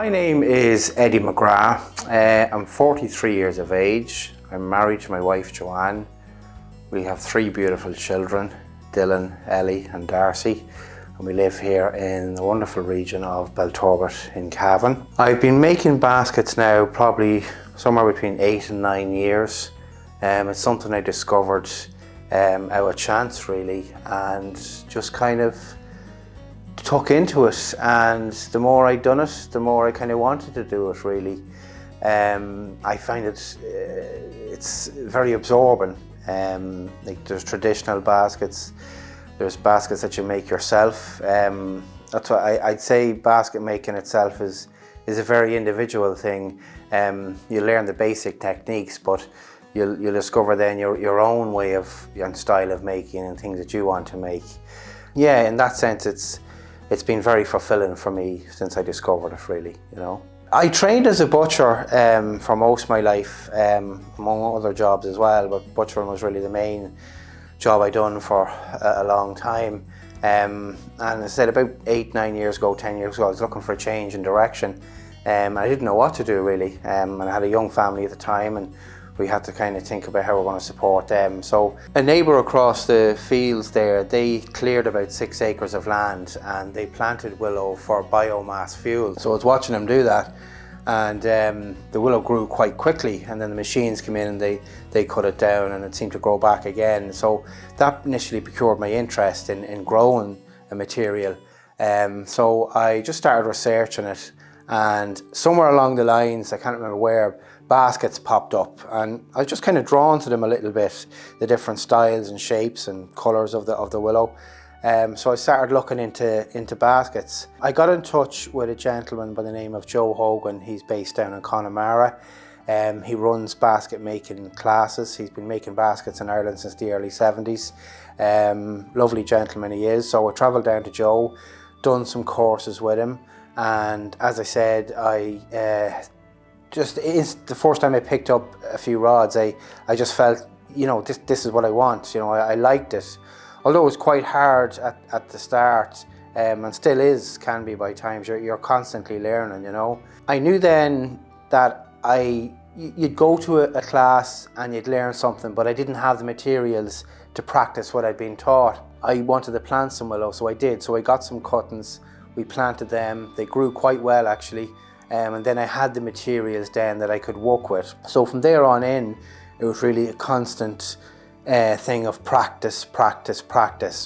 My name is Eddie McGrath. I'm 43 years of age. I'm married to my wife Joanne. We have 3 beautiful children, Dylan, Ellie and Darcy, and we live here in the wonderful region of Belturbet in Cavan. I've been making baskets now probably somewhere between 8 and 9 years. It's something I discovered out of chance really, and just kind of took into it, and the more I'd done it, the more I kind of wanted to do it really. I find it's very absorbing. Like there's traditional baskets, there's baskets that you make yourself. That's what I'd say basket making itself is a very individual thing. You learn the basic techniques, but you'll discover then your own way of and style of making and things that you want to make. Yeah, in that sense it's been very fulfilling for me since I discovered it really, you know. I trained as a butcher for most of my life, among other jobs as well, but butchering was really the main job I done for a long time. And I said about 8-9 years ago, 10 years ago, I was looking for a change in direction. I didn't know what to do really, and I had a young family at the time, and we had to kind of think about how we're going to support them. So a neighbour across the fields there, they cleared about 6 acres of land and they planted willow for biomass fuel. So I was watching them do that, and the willow grew quite quickly, and then the machines came in and they cut it down and it seemed to grow back again. So that initially procured my interest in growing a material. So I just started researching it, and somewhere along the lines, I can't remember where, baskets popped up, and I was just kind of drawn to them a little bit, the different styles and shapes and colours of the willow. So I started looking into baskets. I got in touch with a gentleman by the name of Joe Hogan. He's based down in Connemara. He runs basket making classes. He's been making baskets in Ireland since the early 70s. Lovely gentleman he is. So I travelled down to Joe, done some courses with him, and as I said, it's the first time I picked up a few rods, I just felt, you know, this is what I want. You know, I liked it. Although it was quite hard at the start, and still can be by times, you're constantly learning, you know. I knew then that you'd go to a class and you'd learn something, but I didn't have the materials to practice what I'd been taught. I wanted to plant some willow, so I did. So I got some cuttings, we planted them, they grew quite well actually. And then I had the materials then that I could work with. So from there on in, it was really a constant thing of practice.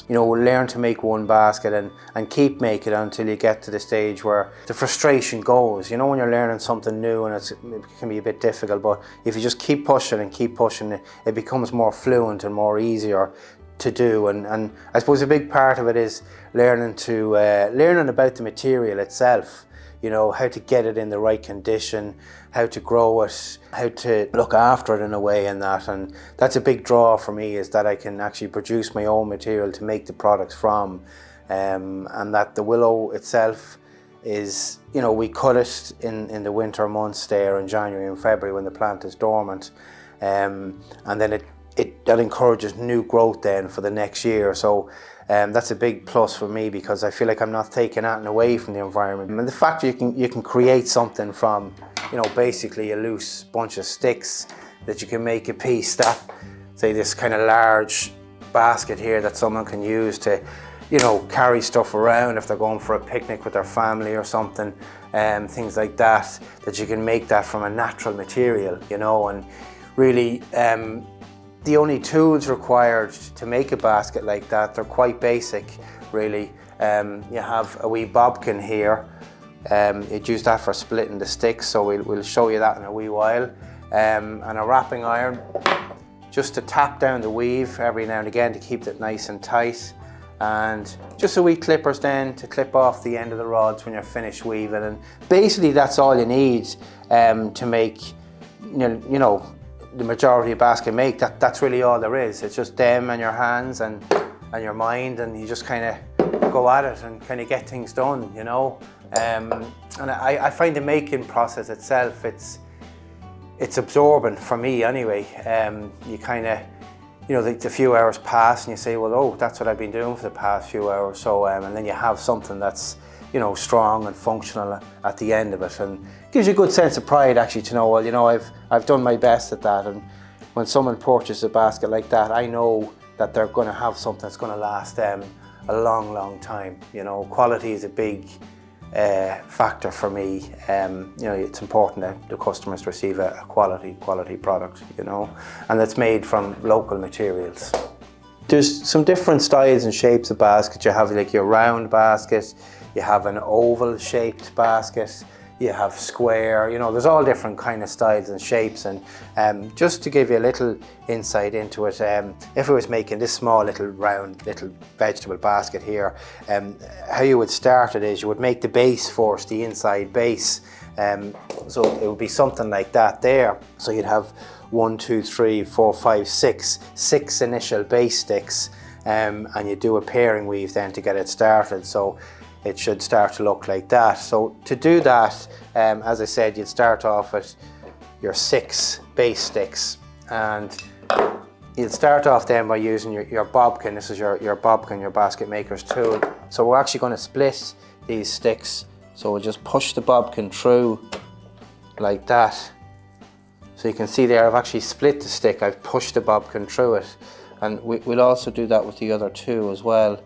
You know, learn to make one basket and keep making it until you get to the stage where the frustration goes. You know, when you're learning something new and it can be a bit difficult, but if you just keep pushing and keep pushing, it becomes more fluent and more easier to do. And I suppose a big part of it is learning about the material itself. You know, how to get it in the right condition, how to grow it, how to look after it in a way, and that's a big draw for me, is that I can actually produce my own material to make the products from, and that the willow itself is, you know, we cut it in the winter months there in January and February when the plant is dormant, and then that encourages new growth then for the next year. So that's a big plus for me, because I feel like I'm not taking anything away from the environment. And the fact you can create something from, you know, basically a loose bunch of sticks, that you can make a piece that, say, this kind of large basket here that someone can use to, you know, carry stuff around if they're going for a picnic with their family or something, things like that you can make that from a natural material, you know. And really, the only tools required to make a basket like that, they're quite basic really. You have a wee bodkin here. You'd use that for splitting the sticks, so we'll show you that in a wee while. And a wrapping iron, just to tap down the weave every now and again to keep it nice and tight. And just a wee clippers then to clip off the end of the rods when you're finished weaving. And basically that's all you need to make, you know, the majority of basket make. That's really all there is. It's just them and your hands and your mind, and you just kind of go at it and kind of get things done, you know. And I find the making process itself, it's absorbing for me anyway. You kind of, you know, the few hours pass and you say, well, oh, that's what I've been doing for the past few hours. So and then you have something that's you know, strong and functional at the end of it, and gives you a good sense of pride actually to know, well, you know, I've done my best at that. And when someone purchases a basket like that, I know that they're going to have something that's going to last them a long, long time. You know, quality is a big factor for me. You know, it's important that the customers receive a quality product, you know, and that's made from local materials. There's some different styles and shapes of basket. You have like your round basket, you have an oval shaped basket, you have square, you know, there's all different kind of styles and shapes. And just to give you a little insight into it, if I was making this small little round little vegetable basket here, how you would start it is you would make the base first, the inside base. So it would be something like that there. So you'd have 1, 2, 3, 4, 5, 6 initial base sticks, and you do a pairing weave then to get it started. So it should start to look like that. So to do that, as I said, you'd start off with your 6 base sticks, and you'll start off then by using your bodkin. This is your bodkin, your basket maker's tool. So we're actually going to split these sticks. So we'll just push the bodkin through like that. So you can see there, I've actually split the stick, I've pushed the bodkin through it. And we'll also do that with the other 2 as well.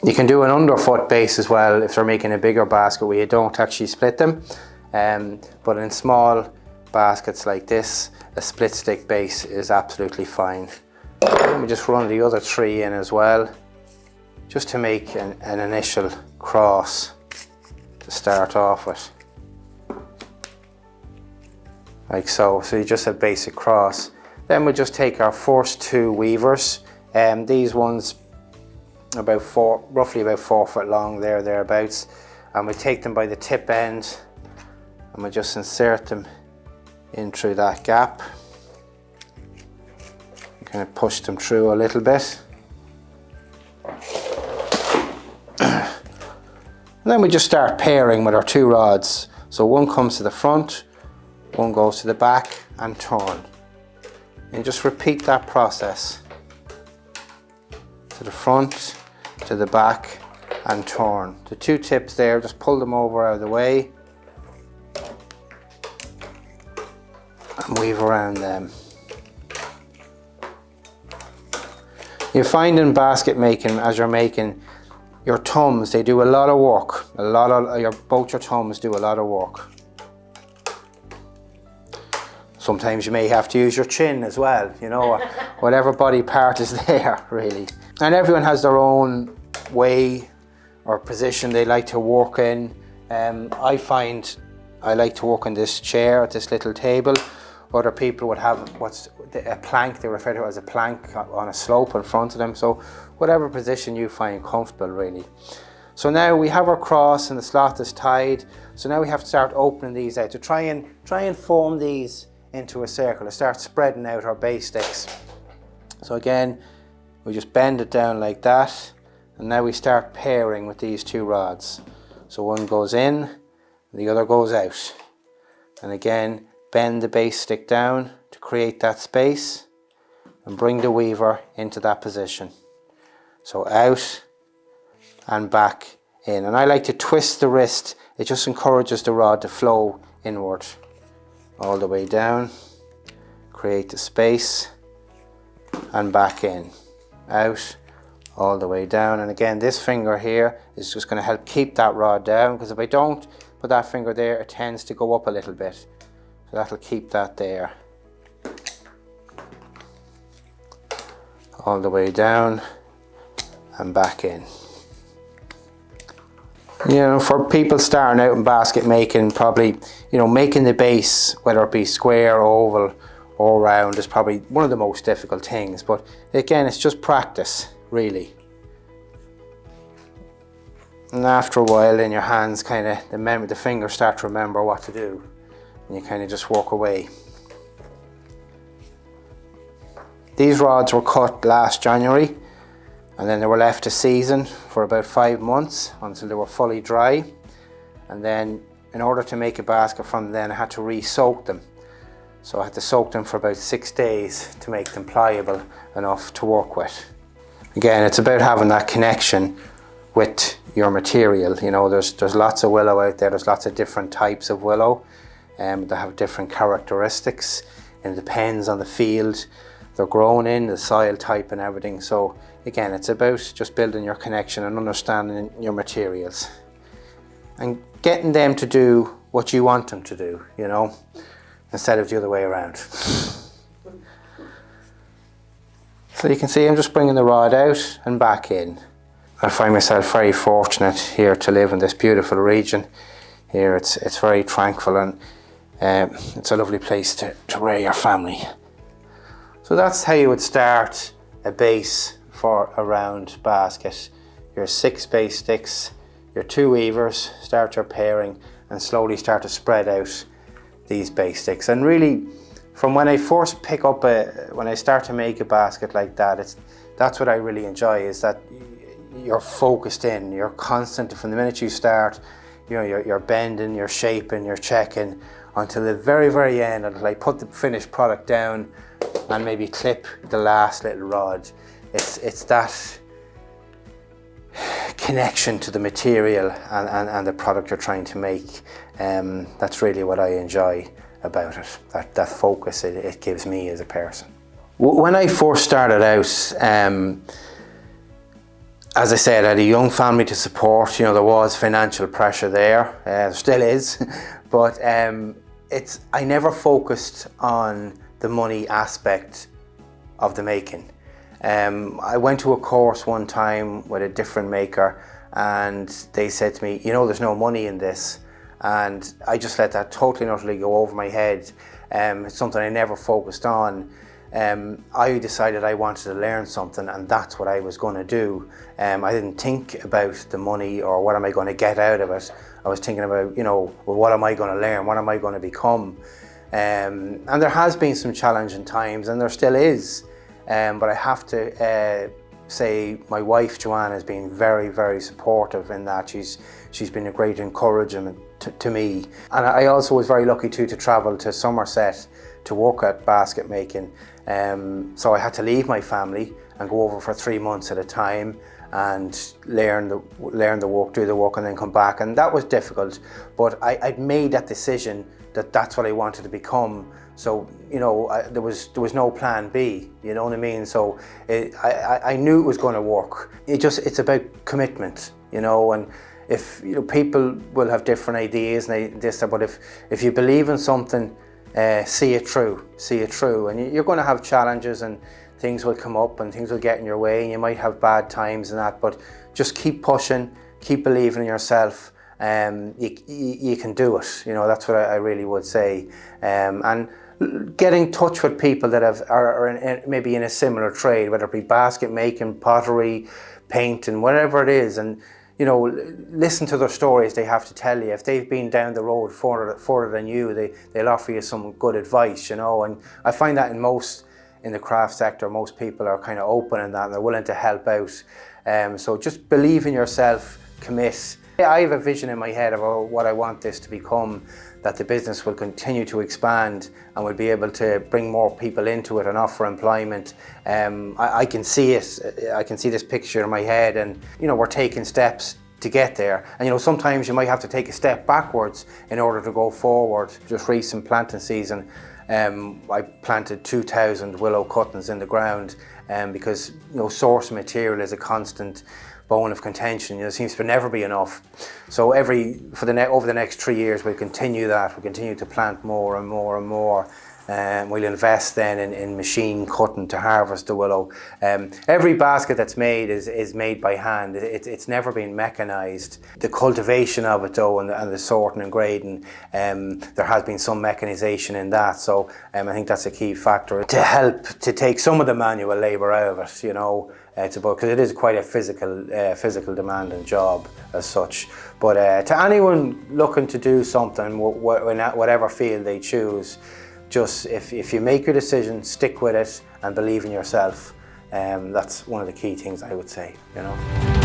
You can do an underfoot base as well if they're making a bigger basket where you don't actually split them. But in small baskets like this, a split stick base is absolutely fine. Let me just run the other 3 in as well, just to make an initial cross to start off with. Like so. So you just have basic cross. Then we'll just take our first 2 weavers. These ones roughly about 4 foot long, thereabouts, and we take them by the tip end and we just insert them in through that gap. Kind of push them through a little bit. And then we just start pairing with our 2 rods. So one comes to the front, one goes to the back and turn. And just repeat that process. To the front, to the back and turn. The 2 tips there, just pull them over out of the way and weave around them. You find in basket making, as you're making, your thumbs, they do a lot of work. Both your thumbs do a lot of work. Sometimes you may have to use your chin as well, you know, whatever body part is there, really. And everyone has their own way or position they like to work in. I find I like to work on this chair at this little table. Other people would have a plank, they refer to it as a plank on a slope in front of them. So whatever position you find comfortable, really. So now we have our cross and the slot is tied. So now we have to start opening these out to try and form these into a circle, to start spreading out our base sticks. So again, we just bend it down like that, and now we start pairing with these 2 rods. So one goes in, and the other goes out. And again, bend the base stick down to create that space, and bring the weaver into that position. So out and back in. And I like to twist the wrist, it just encourages the rod to flow inward. All the way down, create the space, and back in, out, all the way down. And again, this finger here is just going to help keep that rod down, because if I don't put that finger there, it tends to go up a little bit. So that'll keep that there. All the way down and back in. You know, for people starting out in basket making, probably, you know, making the base, whether it be square, oval or round, is probably one of the most difficult things. But again, it's just practice, really. And after a while, then your hands kind of, the fingers start to remember what to do. And you kind of just walk away. These rods were cut last January. And then they were left to season for about 5 months until they were fully dry. And then in order to make a basket from then, I had to re-soak them. So I had to soak them for about 6 days to make them pliable enough to work with. Again, it's about having that connection with your material. You know, there's lots of willow out there, there's lots of different types of willow, that have different characteristics, and it depends on the field they're grown in, the soil type and everything. So again, it's about just building your connection and understanding your materials and getting them to do what you want them to do, you know, instead of the other way around. So you can see I'm just bringing the rod out and back in. I find myself very fortunate here to live in this beautiful region. Here it's very tranquil, and it's a lovely place to rear your family. So that's how you would start a base for a round basket. Your 6 base sticks, your 2 weavers, start your pairing and slowly start to spread out these base sticks. And really, from when I first pick up when I start to make a basket like that, that's what I really enjoy, is that you're focused in, you're constant from the minute you start. You know, you're bending, you're shaping, you're checking until the very, very end, until I put the finished product down and maybe clip the last little rod. It's that connection to the material and the product you're trying to make. That's really what I enjoy about it, that focus it gives me as a person. When I first started out, as I said, I had a young family to support. You know, there was financial pressure there, there still is, but I never focused on the money aspect of the making. I went to a course one time with a different maker, and they said to me, you know, there's no money in this, and I just let that totally and utterly go over my head. It's something I never focused on. I decided I wanted to learn something, and that's what I was going to do. I didn't think about the money or what am I going to get out of it. I was thinking about, you know, well, what am I going to learn? What am I going to become? And there has been some challenging times, and there still is. But I have to say my wife Joanne has been very, very supportive in that. She's been a great encouragement to me. And I also was very lucky too to travel to Somerset to work at basket making. So I had to leave my family and go over for 3 months at a time and learn the work, do the work, and then come back. And that was difficult, but I'd made that decision that that's what I wanted to become. So, you know, there was no plan B, you know what I mean? So I knew it was going to work. It's about commitment, you know, and if, you know, people will have different ideas and but if you believe in something, see it through, and you're going to have challenges and things will come up and things will get in your way and you might have bad times and that, but just keep pushing, keep believing in yourself. You can do it, you know, that's what I really would say. And get in touch with people that are maybe in a similar trade, whether it be basket making, pottery, painting, whatever it is, and you know, listen to their stories they have to tell you. If they've been down the road further than you, they'll offer you some good advice, you know. And I find that in the craft sector, most people are kind of open in that and they're willing to help out. So just believe in yourself, commit. I have a vision in my head of what I want this to become, that the business will continue to expand and will be able to bring more people into it and offer employment. I can see it, I can see this picture in my head, and you know, we're taking steps to get there. And you know, sometimes you might have to take a step backwards in order to go forward. Just recent planting season, I planted 2,000 willow cuttings in the ground, because you know, source material is a constant bone of contention. You know, it seems to never be enough. So over the next 3 years, we'll continue that. We'll continue to plant more and more and more. We'll invest then in machine cutting to harvest the willow. Every basket that's made is made by hand. It's never been mechanized. The cultivation of it though, and the sorting and grading, there has been some mechanization in that. So I think that's a key factor to help to take some of the manual labor out of it, you know. It's about, because it is quite a physical demanding job as such. But to anyone looking to do something, in whatever field they choose, just if you make your decision, stick with it and believe in yourself. That's one of the key things I would say, you know.